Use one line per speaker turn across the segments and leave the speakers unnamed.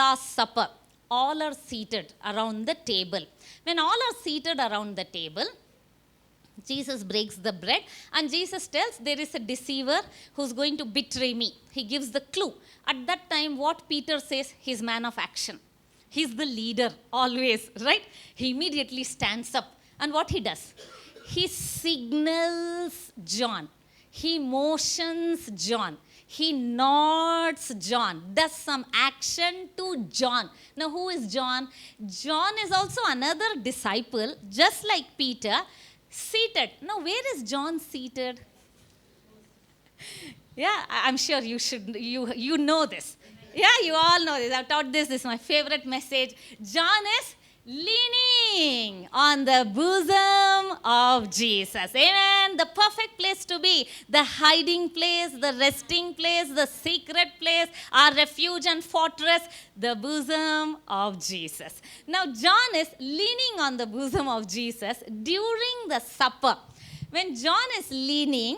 Last Supper. All are seated around the table. When all are seated around the table, Jesus breaks the bread and Jesus tells there is a deceiver who's going to betray me. He gives the clue. At that time, what Peter says, he's man of action. He's the leader always, right? He immediately stands up. And what he does? He signals John. He motions John. He nods John, does some action to John. Now, who is John? John is also another disciple, just like Peter, seated. Now, where is John seated? Yeah, I'm sure you know this. Yeah, you all know this. I've taught this. This is my favorite message. John is leaning on the bosom of Jesus. Amen. The perfect place to be. The hiding place, the resting place, the secret place, our refuge and fortress, the bosom of Jesus. Now, John is leaning on the bosom of Jesus during the supper. When John is leaning,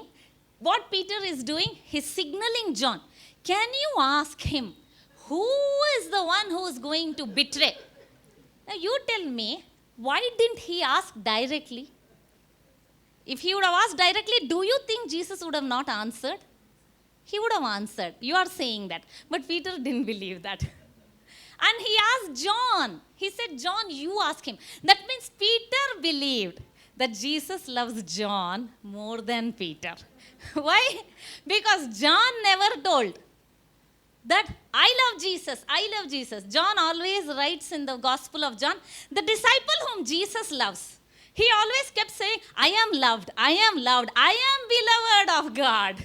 what Peter is doing, he's signaling John. Can you ask him, who is the one who is going to betray? Now, you tell me, why didn't he ask directly? If he would have asked directly, do you think Jesus would have not answered? He would have answered. You are saying that. But Peter didn't believe that. And he asked John. He said, John, you ask him. That means Peter believed that Jesus loves John more than Peter. Why? Because John never told that I love Jesus, I love Jesus. John always writes in the Gospel of John, the disciple whom Jesus loves. He always kept saying, I am loved, I am loved, I am beloved of God.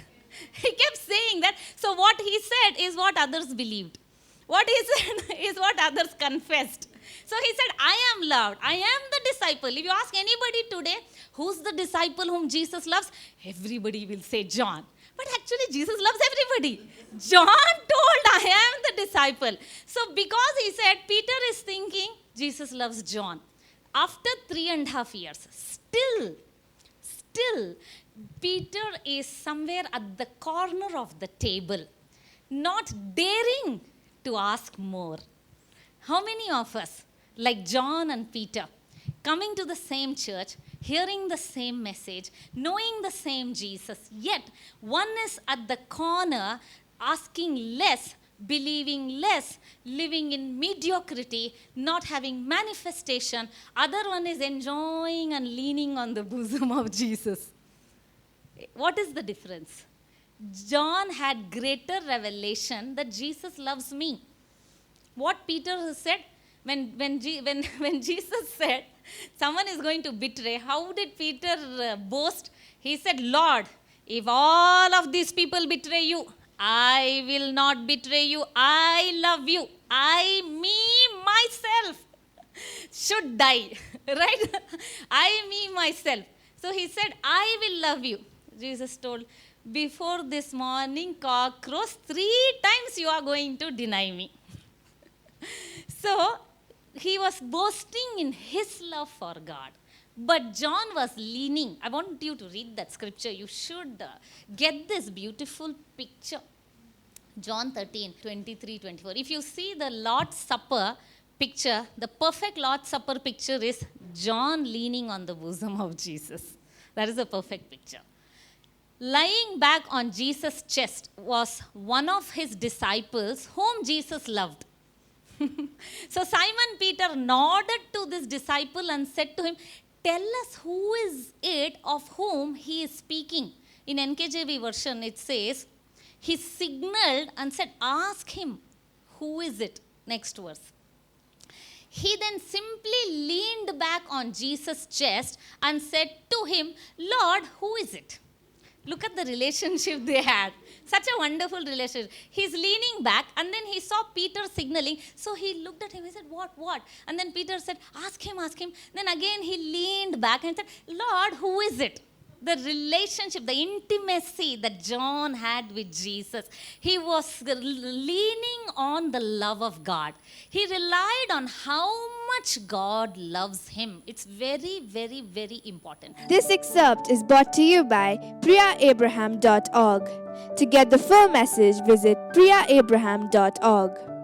He kept saying that. So what he said is what others believed. What he said is what others confessed. So he said, I am loved, I am the disciple. If you ask anybody today, who's the disciple whom Jesus loves? Everybody will say John. But actually, Jesus loves everybody. John told, I am the disciple. So because he said, Peter is thinking, Jesus loves John. After 3.5 years, still, Peter is somewhere at the corner of the table, not daring to ask more. How many of us, like John and Peter, coming to the same church, hearing the same message, knowing the same Jesus, yet one is at the corner asking less, believing less, living in mediocrity, not having manifestation. Other one is enjoying and leaning on the bosom of Jesus. What is the difference? John had greater revelation that Jesus loves me. What Peter said, when Jesus said, someone is going to betray, how did Peter boast? He said, Lord, if all of these people betray you, I will not betray you. I love you. Myself should die. Right? Myself. So he said, I will love you. Jesus told, before this morning cock crows, 3 times you are going to deny me. So, he was boasting in his love for God. But John was leaning. I want you to read that scripture. You should get this beautiful picture. John 13, 23, 24. If you see the Lord's Supper picture, the perfect Lord's Supper picture is John leaning on the bosom of Jesus. That is a perfect picture. Lying back on Jesus' chest was one of his disciples whom Jesus loved. So Simon Peter nodded to this disciple and said to him, tell us who is it of whom he is speaking. In NKJV version it says, he signaled and said, ask him, who is it? Next verse. He then simply leaned back on Jesus' chest and said to him, Lord, who is it? Look at the relationship they had. Such a wonderful relationship. He's leaning back and then he saw Peter signaling. So he looked at him. He said, what? And then Peter said, ask him. Then again he leaned back and said, Lord, who is it? The relationship, the intimacy that John had with Jesus. He was leaning on the love of God. He relied on how much God loves him. It's very, very, very important.
This excerpt is brought to you by PriyaAbraham.org. To get the full message, visit PriyaAbraham.org.